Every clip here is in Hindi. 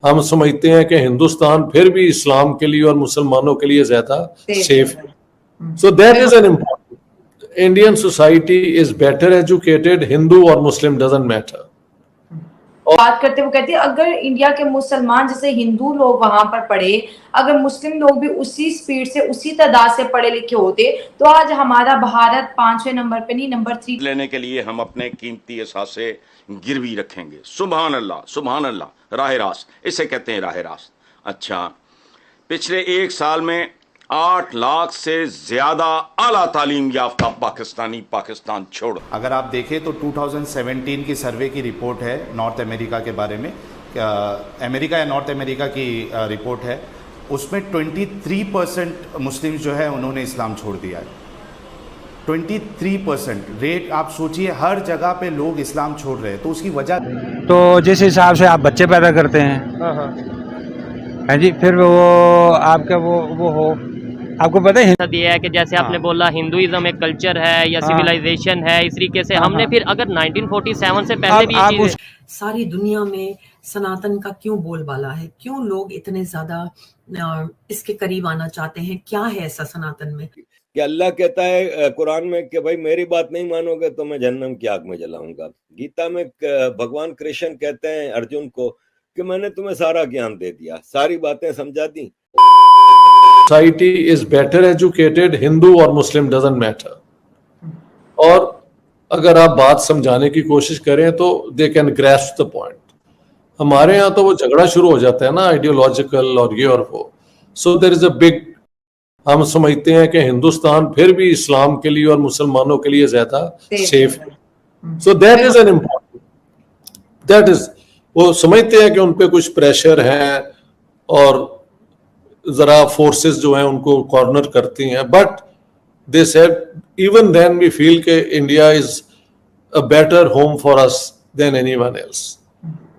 हम समझते हैं कि हिंदुस्तान फिर भी इस्लाम के लिए और मुसलमानों के लिए ज्यादा सेफ है। So that is an important. Indian society is better educated, Hindu और मुस्लिम डजंट मैटर। बात करते हुए कहती है अगर इंडिया के मुसलमान जैसे हिंदू लोग वहां पर पढ़े, अगर मुस्लिम लोग भी उसी स्पीड से उसी तादाद से पढ़े लिखे होते तो आज हमारा भारत 5वें नंबर पे नहीं नंबर 3 लेने के लिए हम अपने कीमती एहसासे गिरवी रखेंगे। सुभान अल्लाह, सुभान अल्लाह। राह रास्त, इसे कहते हैं राह रास्त। अच्छा, पिछले एक साल में 8 लाख से ज्यादा आला तालीम याफ्ता पाकिस्तानी पाकिस्तान छोड़। अगर आप देखें तो 2017 की सर्वे की रिपोर्ट है नॉर्थ अमेरिका के बारे में, अमेरिका या नॉर्थ अमेरिका की रिपोर्ट है, उसमें 23% मुस्लिम जो है उन्होंने इस्लाम छोड़ दिया है। 23% रेट, आप सोचिए हर जगह पे लोग इस्लाम छोड़ रहे हैं, तो उसकी वजह तो जिस हिसाब से आप बच्चे पैदा करते हैं, हाँ जी, फिर वो आपका वो हो, आपको पता है दिया है कि जैसे आपने बोला हिंदुइज्म एक कल्चर है या सिविलाइजेशन है, इस तरीके से हमने फिर अगर 1947 से पहले भी ये चीज़ सारी दुनिया में सनातन का क्यों बोलबाला है, क्यों लोग इतने ज्यादा इसके करीब आना चाहते हैं, क्या है ऐसा सनातन में कि अल्लाह कहता है कुरान में कि भाई मेरी बात नहीं मानोगे तो मैं जहन्नम की आग में जलाऊंगा। गीता में भगवान कृष्ण कहते हैं अर्जुन को कि मैंने तुम्हें सारा ज्ञान दे दिया, सारी बातें समझा दी। Society is better educated, Hindu और मुस्लिम डजंट मैटर। और अगर आप बात समझाने की कोशिश करें तो they can grasp the point. हमारे यहाँ तो वो झगड़ा शुरू हो जाता है ना, आइडियोलॉजिकल और ये और वो। So there is a big, हम समझते हैं कि हिंदुस्तान फिर भी इस्लाम के लिए और मुसलमानों के लिए ज्यादा सेफ है। So that is an important, that is, वो समझते हैं कि उन पे कुछ प्रेशर है और जरा फोर्सेस जो हैं उनको कॉर्नर करती हैं, but they said even then we feel कि India is a better home for us than anyone else.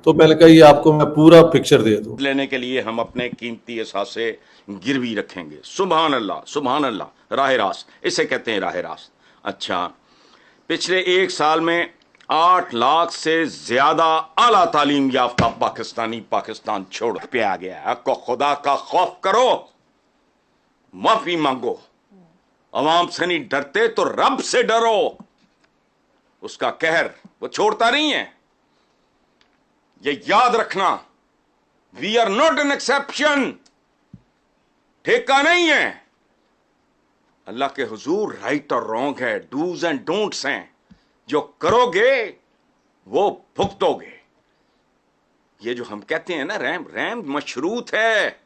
तो मैंने कहा ये आपको मैं पूरा पिक्चर दे दूं। लेने के लिए हम अपने कीमती एहसासे गिरवी रखेंगे। सुभान अल्लाह, सुभान अल्लाह। राह रास्त, इसे कहते हैं राह रास्त। अच्छा, पिछले एक साल में 8 लाख से ज्यादा आला तालीम याफ्ता पाकिस्तानी पाकिस्तान छोड़ पे आ गया है। आपको खुदा का खौफ करो, माफी मांगो। अवाम से नहीं डरते तो रब से डरो, उसका कहर वो छोड़ता नहीं है, ये याद रखना। We are not an exception, ठेका नहीं है। अल्लाह के हुजूर राइट और रॉन्ग है, डूज एंड डोंट्स हैं। जो करोगे वो भुगतोगे। ये जो हम कहते हैं ना रैम, रैम मशरूत है।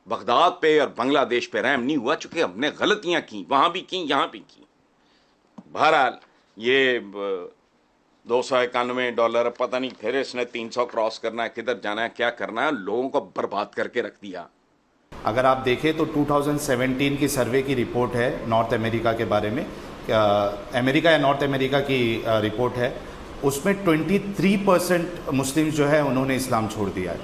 बगदाद पे और बांग्लादेश पे रैम नहीं हुआ, चूंकि हमने गलतियां की, वहां भी की, यहां भी की। बहरहाल ये $291, पता नहीं फिर इसने 300 क्रॉस करना है, किधर जाना है, क्या करना है, लोगों को बर्बाद करके रख दिया। अगर आप देखें तो 2017 की सर्वे की रिपोर्ट है नॉर्थ अमेरिका के बारे में, अमेरिका या नॉर्थ अमेरिका की रिपोर्ट है, उसमें 23% मुस्लिम जो है उन्होंने इस्लाम छोड़ दिया है।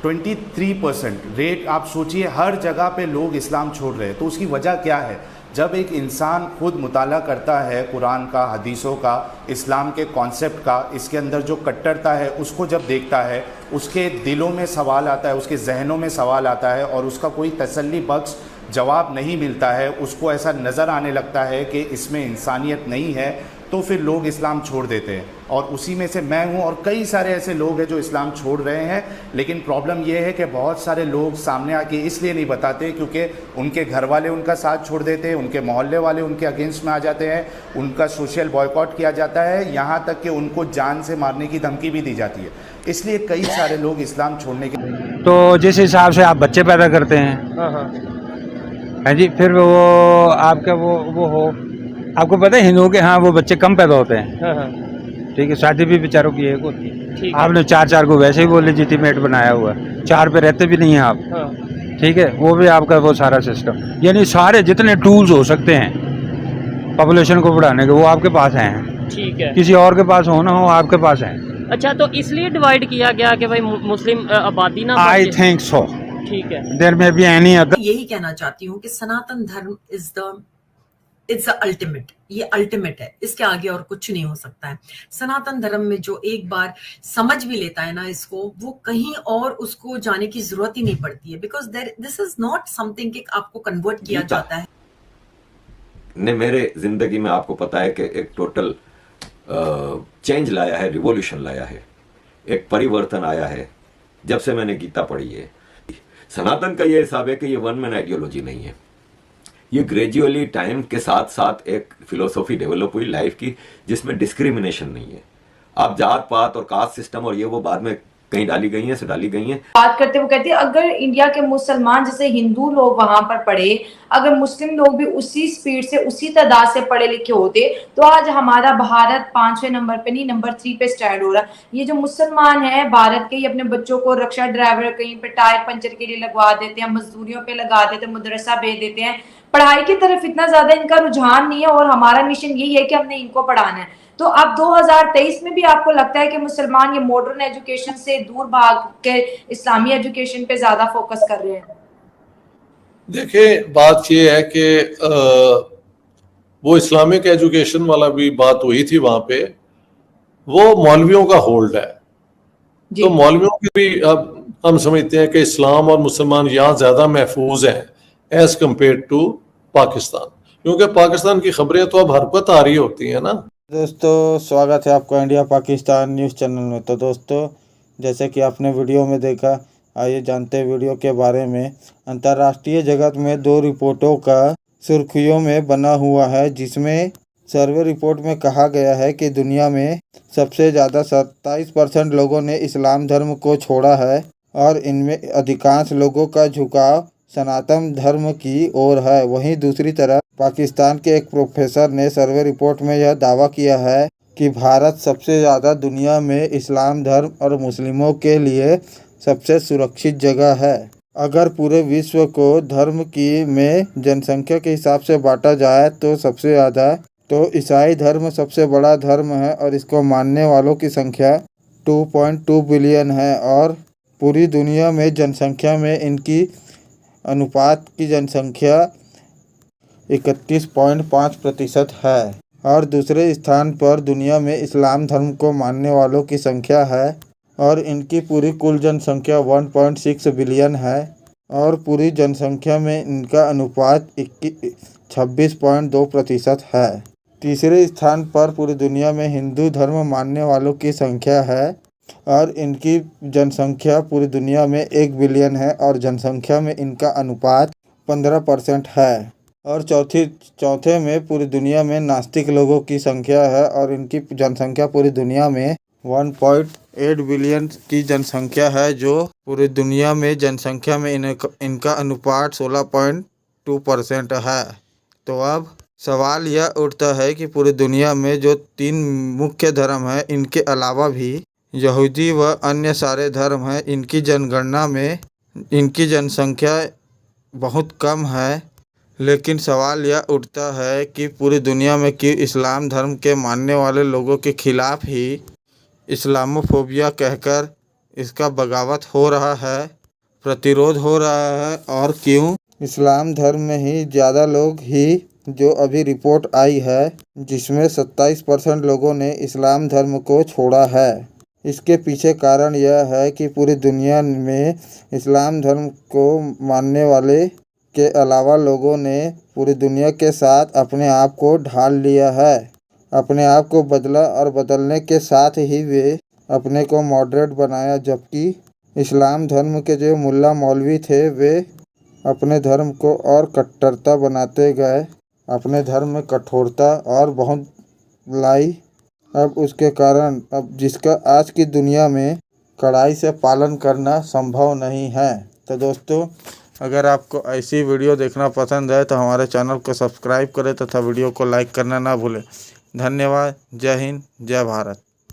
23% रेट, आप सोचिए हर जगह पे लोग इस्लाम छोड़ रहे हैं, तो उसकी वजह क्या है? जब एक इंसान खुद मुताला करता है कुरान का, हदीसों का, इस्लाम के कॉन्सेप्ट का, इसके अंदर जो कट्टरता है उसको जब देखता है, उसके दिलों में सवाल आता है, उसके जहनों में सवाल आता है और उसका कोई तसल्ली बख्श जवाब नहीं मिलता है, उसको ऐसा नज़र आने लगता है कि इसमें इंसानियत नहीं है, तो फिर लोग इस्लाम छोड़ देते हैं। और उसी में से मैं हूँ और कई सारे ऐसे लोग हैं जो इस्लाम छोड़ रहे हैं। लेकिन प्रॉब्लम यह है कि बहुत सारे लोग सामने आके इसलिए नहीं बताते क्योंकि उनके घर वाले उनका साथ छोड़ देते हैं, उनके मोहल्ले वाले उनके अगेंस्ट में आ जाते हैं, उनका सोशल बॉयकॉट किया जाता है, यहाँ तक कि उनको जान से मारने की धमकी भी दी जाती है। इसलिए कई सारे लोग इस्लाम छोड़ने के, तो जिस हिसाब से आप बच्चे पैदा करते हैं, हाँ जी, फिर वो आपका वो हो, आपको पता है हिंदुओं के यहाँ वो बच्चे कम पैदा होते हैं, ठीक है, शादी भी बेचारों की एक होती है। आपने 4 को वैसे ही वो लेजिटिमेट बनाया हुआ है, 4 पे रहते भी नहीं हैं आप, ठीक है, वो भी आपका वो सारा सिस्टम, यानी सारे जितने टूल्स हो सकते हैं पॉपुलेशन को बढ़ाने के वो आपके पास हैं, ठीक है, किसी और के पास हो ना हो, आपके पास हैं। अच्छा, तो इसलिए डिवाइड किया गया कि भाई मुस्लिम आबादी ना, आई थिंक सो, ठीक है, देयर में बी एनी अदर। यही कहना चाहती हूँ कि सनातन धर्म इज द इट्स अल्टीमेट, ये अल्टीमेट है, इसके आगे और कुछ नहीं हो सकता है। सनातन धर्म में जो एक बार समझ भी लेता है ना इसको, वो कहीं और उसको जाने की जरूरत ही नहीं पड़ती है, because this is not something कि आपको कन्वर्ट किया जाता है। ने मेरे जिंदगी में आपको पता है कि एक टोटल चेंज लाया है, रिवॉल्यूशन लाया है, एक परिवर्तन आया है जब से मैंने गीता पढ़ी है। सनातन का ये हिसाब है कि ये वन मैन आइडियोलॉजी नहीं है, ये ग्रेजुअली टाइम के साथ साथ एक फिलोसॉफी डेवलप हुई लाइफ की, जिसमें डिस्क्रिमिनेशन नहीं है। आप जात पात और कास्ट सिस्टम और ये वो बाद में कहीं डाली गई हैं, से डाली गई हैं। बात करते हुए कहती है अगर इंडिया के मुसलमान जैसे हिंदू लोग वहां पर पढ़े, अगर मुस्लिम लोग भी उसी स्पीड से उसी तादाद से पढ़े लिखे होते तो आज हमारा भारत 5वें नंबर पे नहीं नंबर 3 पे स्टैंड हो रहा। ये जो मुसलमान है भारत के, ये अपने बच्चों को रिक्शा ड्राइवर कहीं पे टायर पंचर के लिए लगवा देते हैं, मजदूरियों पे लगा देते हैं, मदरसा भेज देते हैं। पढ़ाई की तरफ इतना ज्यादा इनका रुझान नहीं है और हमारा मिशन यही है कि हमने इनको पढ़ाना है। तो अब 2023 में भी आपको लगता है कि मुसलमान ये मॉडर्न एजुकेशन से दूर भाग के इस्लामी एजुकेशन पे ज्यादा फोकस कर रहे हैं? देखिए, बात ये है कि वो इस्लामिक एजुकेशन वाला भी बात हुई थी वहां पे, वो मौलवियों का होल्ड है। तो मौलवियों की भी अब हम समझते हैं कि इस्लाम और मुसलमान यहाँ ज्यादा महफूज हैं एज कम्पेयर टू पाकिस्तान, क्योंकि पाकिस्तान की खबरें तो अब हर वक्त आ रही होती है ना। दोस्तों, स्वागत है आपका इंडिया पाकिस्तान न्यूज़ चैनल में। तो दोस्तों, जैसे कि आपने वीडियो में देखा, आइए जानते हैं वीडियो के बारे में। अंतर्राष्ट्रीय जगत में 2 रिपोर्टों का सुर्खियों में बना हुआ है, जिसमें सर्वे रिपोर्ट में कहा गया है कि दुनिया में सबसे ज़्यादा 27% लोगों ने इस्लाम धर्म को छोड़ा है और इनमें अधिकांश लोगों का झुकाव सनातन धर्म की ओर है। वहीं दूसरी तरफ पाकिस्तान के एक प्रोफेसर ने सर्वे रिपोर्ट में यह दावा किया है कि भारत सबसे ज़्यादा दुनिया में इस्लाम धर्म और मुस्लिमों के लिए सबसे सुरक्षित जगह है। अगर पूरे विश्व को धर्म की में जनसंख्या के हिसाब से बांटा जाए तो सबसे ज़्यादा तो ईसाई धर्म सबसे बड़ा धर्म है और इसको मानने वालों की संख्या 2.2 बिलियन है और पूरी दुनिया में जनसंख्या में इनकी अनुपात की जनसंख्या 31.5% है और दूसरे स्थान पर दुनिया में इस्लाम धर्म को मानने वालों की संख्या है और इनकी पूरी कुल जनसंख्या 1.6 बिलियन है और पूरी जनसंख्या में इनका अनुपात 26.2% है। तीसरे स्थान पर पूरी दुनिया में हिंदू धर्म मानने वालों की संख्या है और इनकी जनसंख्या पूरी दुनिया में 1 बिलियन है और जनसंख्या में इनका अनुपात 15% है। और चौथे में पूरी दुनिया में नास्तिक लोगों की संख्या है और इनकी जनसंख्या पूरी दुनिया में 1.8 बिलियन की जनसंख्या है, जो पूरी दुनिया में जनसंख्या में इनका अनुपात 16.2% है। तो अब सवाल यह उठता है कि पूरी दुनिया में जो 3 मुख्य धर्म हैं, इनके अलावा भी यहूदी व अन्य सारे धर्म हैं, इनकी जनगणना में इनकी जनसंख्या बहुत कम है। लेकिन सवाल यह उठता है कि पूरी दुनिया में कि इस्लाम धर्म के मानने वाले लोगों के खिलाफ ही इस्लामोफोबिया कहकर इसका बगावत हो रहा है, प्रतिरोध हो रहा है, और क्यों इस्लाम धर्म में ही ज़्यादा लोग ही जो अभी रिपोर्ट आई है जिसमें 27% लोगों ने इस्लाम धर्म को छोड़ा है। इसके पीछे कारण यह है कि पूरी दुनिया में इस्लाम धर्म को मानने वाले के अलावा लोगों ने पूरी दुनिया के साथ अपने आप को ढाल लिया है, अपने आप को बदला और बदलने के साथ ही वे अपने को मॉडरेट बनाया, जबकि इस्लाम धर्म के जो मुल्ला मौलवी थे वे अपने धर्म को और कट्टरता बनाते गए, अपने धर्म में कठोरता और बहुत लाई। अब उसके कारण अब जिसका आज की दुनिया में कड़ाई से पालन करना संभव नहीं है। तो दोस्तों, अगर आपको ऐसी वीडियो देखना पसंद है तो हमारे चैनल को सब्सक्राइब करें तथा वीडियो को लाइक करना ना भूलें। धन्यवाद। जय हिंद, जय भारत।